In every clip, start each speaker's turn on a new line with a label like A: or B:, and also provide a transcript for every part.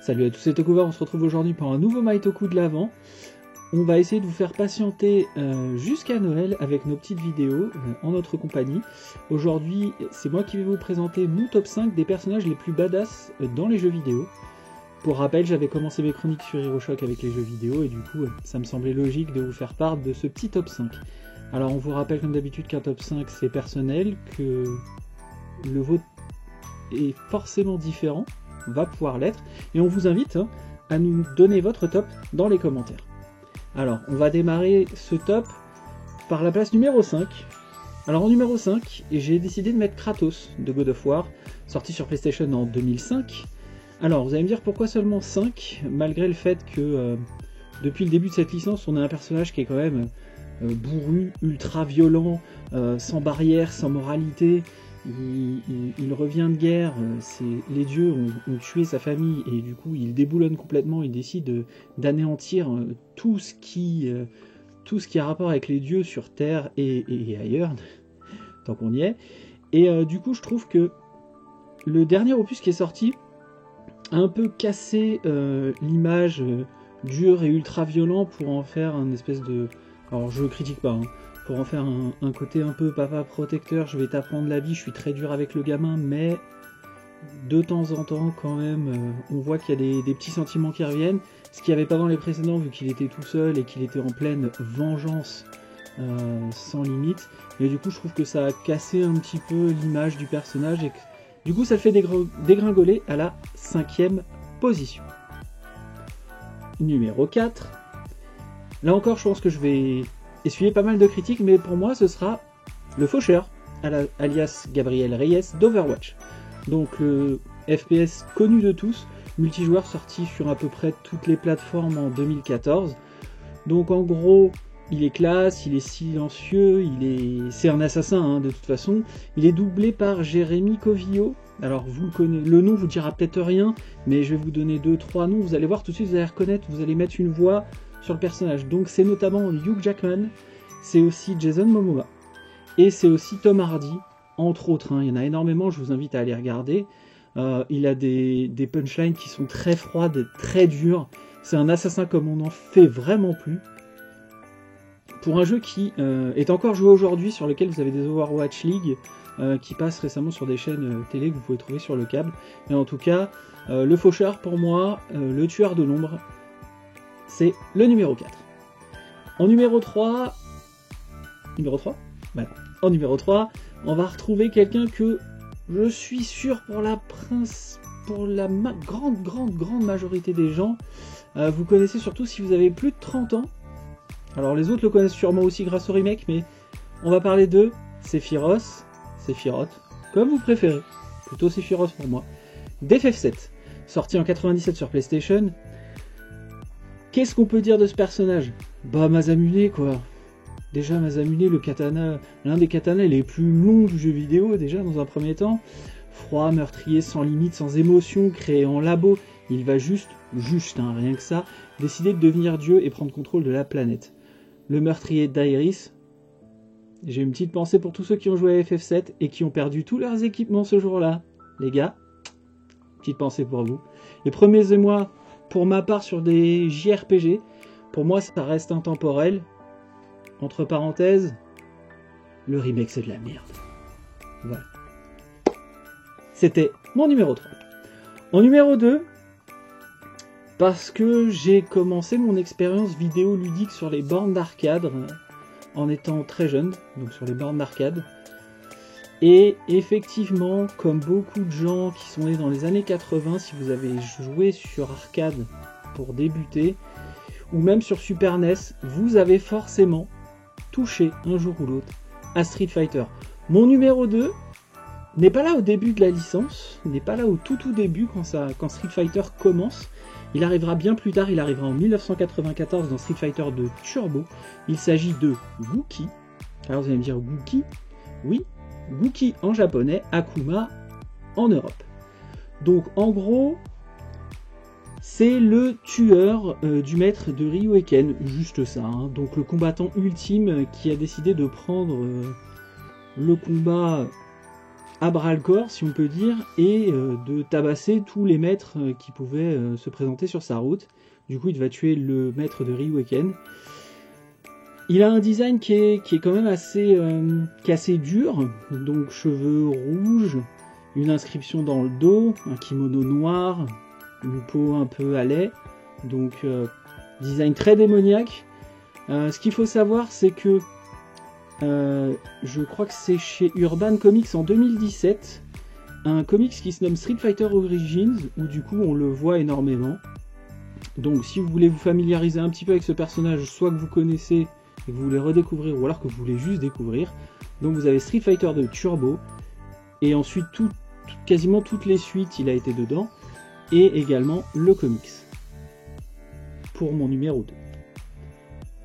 A: Salut à tous, c'est Tokuva, on se retrouve aujourd'hui pour un nouveau Maitoku de l'Avent. On va essayer de vous faire patienter jusqu'à Noël avec nos petites vidéos en notre compagnie. Aujourd'hui, c'est moi qui vais vous présenter mon top 5 des personnages les plus badass dans les jeux vidéo. Pour rappel, j'avais commencé mes chroniques sur HeroShock avec les jeux vidéo et du coup, ça me semblait logique de vous faire part de ce petit top 5. Alors on vous rappelle comme d'habitude qu'un top 5 c'est personnel, que le vôtre est forcément différent, va pouvoir l'être, et on vous invite à nous donner votre top dans les commentaires. Alors, on va démarrer ce top par la place numéro 5. Alors en numéro 5, j'ai décidé de mettre Kratos de God of War, sorti sur PlayStation en 2005. Alors, vous allez me dire pourquoi seulement 5, malgré le fait que depuis le début de cette licence, on a un personnage qui est quand même bourru, ultra violent, sans barrière, sans moralité. Il revient de guerre, les dieux ont tué sa famille et du coup il déboulonne complètement, il décide d'anéantir tout ce qui a rapport avec les dieux sur Terre et ailleurs, tant qu'on y est. Et du coup je trouve que le dernier opus qui est sorti a un peu cassé l'image dur et ultra violent pour en faire un espèce de... Alors je critique pas, pour en faire un côté un peu papa protecteur, je vais t'apprendre la vie, je suis très dur avec le gamin, mais de temps en temps quand même, on voit qu'il y a des petits sentiments qui reviennent, ce qu'il n'y avait pas dans les précédents vu qu'il était tout seul et qu'il était en pleine vengeance sans limite, et du coup je trouve que ça a cassé un petit peu l'image du personnage et que du coup ça le fait dégringoler à la 5e position. Numéro 4, là encore je pense que je vais essuyer pas mal de critiques, mais pour moi ce sera le faucheur, alias Gabriel Reyes d'Overwatch. Donc le FPS connu de tous, multijoueur sorti sur à peu près toutes les plateformes en 2014. Donc en gros, il est classe, il est silencieux, c'est un assassin de toute façon. Il est doublé par Jérémy Covillo. Alors vous le connaissez, le nom vous dira peut-être rien, mais je vais vous donner 2-3 noms, vous allez voir tout de suite, vous allez reconnaître, vous allez mettre une voix sur le personnage. Donc c'est notamment Hugh Jackman, c'est aussi Jason Momoa, et c'est aussi Tom Hardy, entre autres. Il y en a énormément, je vous invite à aller regarder. Il a des punchlines qui sont très froides, très dures. C'est un assassin comme on n'en fait vraiment plus. Pour un jeu qui est encore joué aujourd'hui, sur lequel vous avez des Overwatch League, qui passent récemment sur des chaînes télé que vous pouvez trouver sur le câble. Mais en tout cas, le faucheur pour moi, le tueur de l'ombre, c'est le numéro 4. En numéro 3... Numéro 3 ? Voilà. En numéro 3, on va retrouver quelqu'un que je suis sûr pour la grande majorité des gens, vous connaissez surtout si vous avez plus de 30 ans. Alors les autres le connaissent sûrement aussi grâce au remake, mais on va parler de Sephiroth, comme vous préférez. Plutôt Sephiroth pour moi. d'FF7, sorti en 97 sur PlayStation. Qu'est-ce qu'on peut dire de ce personnage ? Bah Masamune quoi. Déjà Masamune, le katana, l'un des katanas les plus longs du jeu vidéo déjà dans un premier temps. Froid, meurtrier, sans limite, sans émotion, créé en labo. Il va juste, rien que ça, décider de devenir Dieu et prendre contrôle de la planète. Le meurtrier d'Aeris. J'ai une petite pensée pour tous ceux qui ont joué à FF7 et qui ont perdu tous leurs équipements ce jour-là. Les gars, petite pensée pour vous. Les premiers émois, pour ma part, sur des JRPG, pour moi ça reste intemporel. Entre parenthèses, le remake c'est de la merde. Voilà. C'était mon numéro 3. En numéro 2, parce que j'ai commencé mon expérience vidéoludique sur les bornes d'arcade en étant très jeune, donc sur les bornes d'arcade. Et effectivement, comme beaucoup de gens qui sont nés dans les années 80, si vous avez joué sur arcade pour débuter, ou même sur Super NES, vous avez forcément touché un jour ou l'autre à Street Fighter. Mon numéro 2 n'est pas là au début de la licence, n'est pas là au tout début quand Street Fighter commence. Il arrivera bien plus tard, il arrivera en 1994 dans Street Fighter 2 Turbo. Il s'agit de Gouki. Alors vous allez me dire Gouki ? Oui, Gouki en japonais, Akuma en Europe. Donc en gros, c'est le tueur du maître de Ryuken, juste ça. Donc le combattant ultime qui a décidé de prendre le combat à bras-le-corps, si on peut dire, et de tabasser tous les maîtres qui pouvaient se présenter sur sa route. Du coup, il va tuer le maître de Ryuken. Il a un design qui est quand même assez dur, donc cheveux rouges, une inscription dans le dos, un kimono noir, une peau un peu à lait, donc design très démoniaque. Ce qu'il faut savoir, c'est que je crois que c'est chez Urban Comics en 2017, un comics qui se nomme Street Fighter Origins, où du coup on le voit énormément. Donc si vous voulez vous familiariser un petit peu avec ce personnage, soit que vous connaissez et que vous voulez redécouvrir, ou alors que vous voulez juste découvrir, donc vous avez Street Fighter 2 Turbo, et ensuite quasiment toutes les suites il a été dedans, et également le comics, pour mon numéro 2.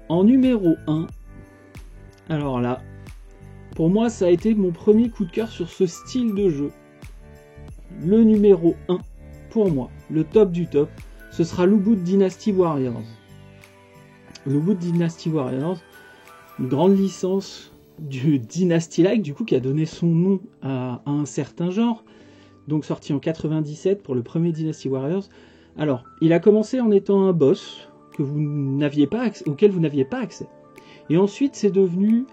A: En numéro 1, alors là, pour moi ça a été mon premier coup de cœur sur ce style de jeu. Le numéro 1, pour moi, le top du top, ce sera l'Ubud Dynasty Warriors. L'Ubud Dynasty Warriors, une grande licence du Dynasty-like, du coup, qui a donné son nom à un certain genre, donc sorti en 97 pour le premier Dynasty Warriors. Alors, il a commencé en étant un boss que vous n'aviez pas auquel vous n'aviez pas accès. Et ensuite, c'est devenu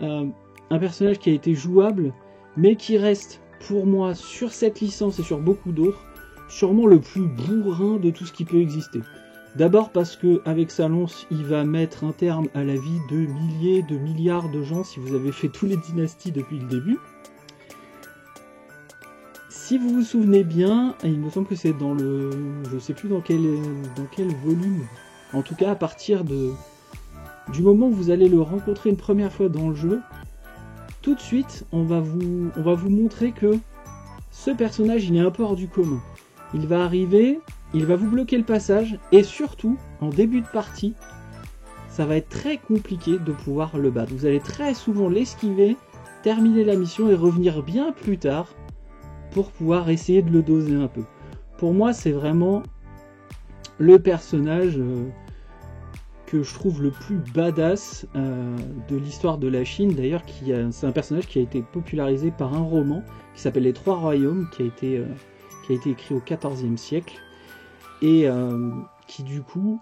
A: un personnage qui a été jouable, mais qui reste, pour moi, sur cette licence et sur beaucoup d'autres, sûrement le plus bourrin de tout ce qui peut exister. D'abord parce que avec sa lance, il va mettre un terme à la vie de milliers, de milliards de gens si vous avez fait tous les dynasties depuis le début. Si vous vous souvenez bien, il me semble que c'est dans le... je sais plus dans quel volume. En tout cas, à partir du moment où vous allez le rencontrer une première fois dans le jeu, tout de suite, on va vous montrer que ce personnage, il est un peu hors du commun. Il va arriver, il va vous bloquer le passage, et surtout, en début de partie, ça va être très compliqué de pouvoir le battre. Vous allez très souvent l'esquiver, terminer la mission et revenir bien plus tard pour pouvoir essayer de le doser un peu. Pour moi, c'est vraiment le personnage que je trouve le plus badass de l'histoire de la Chine. D'ailleurs, c'est un personnage qui a été popularisé par un roman qui s'appelle Les Trois Royaumes, qui a été écrit au XIVe siècle, et qui du coup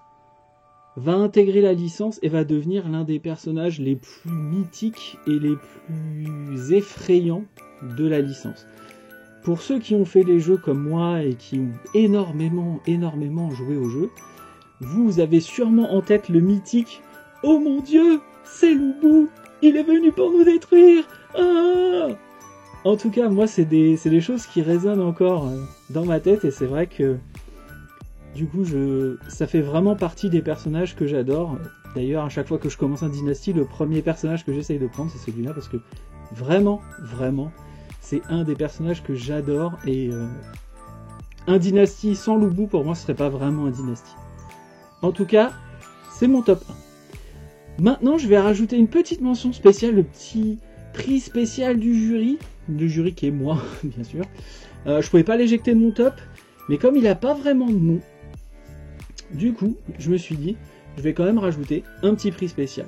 A: va intégrer la licence et va devenir l'un des personnages les plus mythiques et les plus effrayants de la licence. Pour ceux qui ont fait les jeux comme moi et qui ont énormément joué au jeu, vous avez sûrement en tête le mythique « Oh mon Dieu, c'est l'Ubud, il est venu pour nous détruire ah !» En tout cas, moi, c'est des choses qui résonnent encore dans ma tête, et c'est vrai que du coup, ça fait vraiment partie des personnages que j'adore. D'ailleurs, à chaque fois que je commence un Dynasty, le premier personnage que j'essaye de prendre, c'est celui-là, parce que vraiment, c'est un des personnages que j'adore, et un Dynasty sans l'Ubud, pour moi, ce serait pas vraiment un Dynasty. En tout cas, c'est mon top 1. Maintenant, je vais rajouter une petite mention spéciale, le petit prix spécial du jury. Le jury qui est moi, bien sûr. Je pouvais pas l'éjecter de mon top, mais comme il n'a pas vraiment de nom, du coup, je me suis dit, je vais quand même rajouter un petit prix spécial.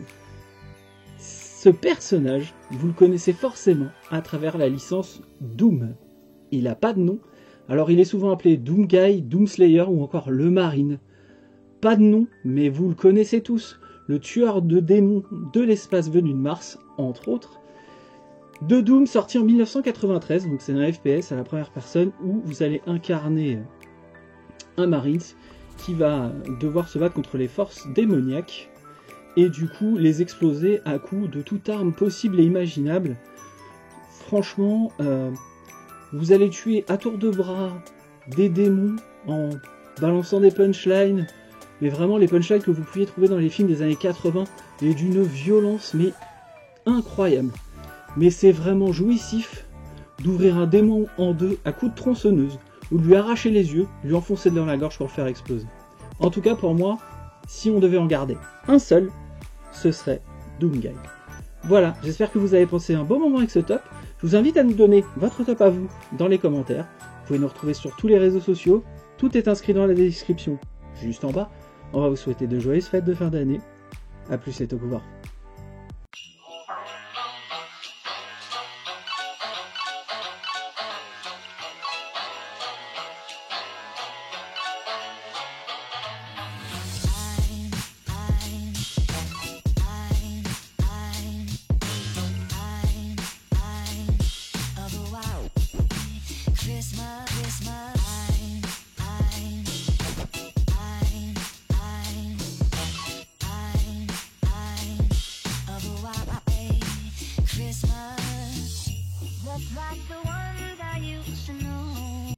A: Ce personnage, vous le connaissez forcément à travers la licence Doom. Il n'a pas de nom, alors il est souvent appelé Doomguy, Doomslayer ou encore le Marine. Pas de nom, mais vous le connaissez tous. Le tueur de démons de l'espace venu de Mars, entre autres. De Doom, sorti en 1993, donc c'est un FPS à la première personne où vous allez incarner un Marines qui va devoir se battre contre les forces démoniaques et du coup les exploser à coups de toute arme possible et imaginable. Franchement, vous allez tuer à tour de bras des démons en balançant des punchlines, mais vraiment les punchlines que vous pouviez trouver dans les films des années 80 et d'une violence mais incroyable. Mais c'est vraiment jouissif d'ouvrir un démon en deux à coups de tronçonneuse, ou de lui arracher les yeux, lui enfoncer dans la gorge pour le faire exploser. En tout cas, pour moi, si on devait en garder un seul, ce serait Doomguy. Voilà, j'espère que vous avez passé un bon moment avec ce top. Je vous invite à nous donner votre top à vous dans les commentaires. Vous pouvez nous retrouver sur tous les réseaux sociaux. Tout est inscrit dans la description, juste en bas. On va vous souhaiter de joyeuses fêtes de fin d'année. A plus et au revoir.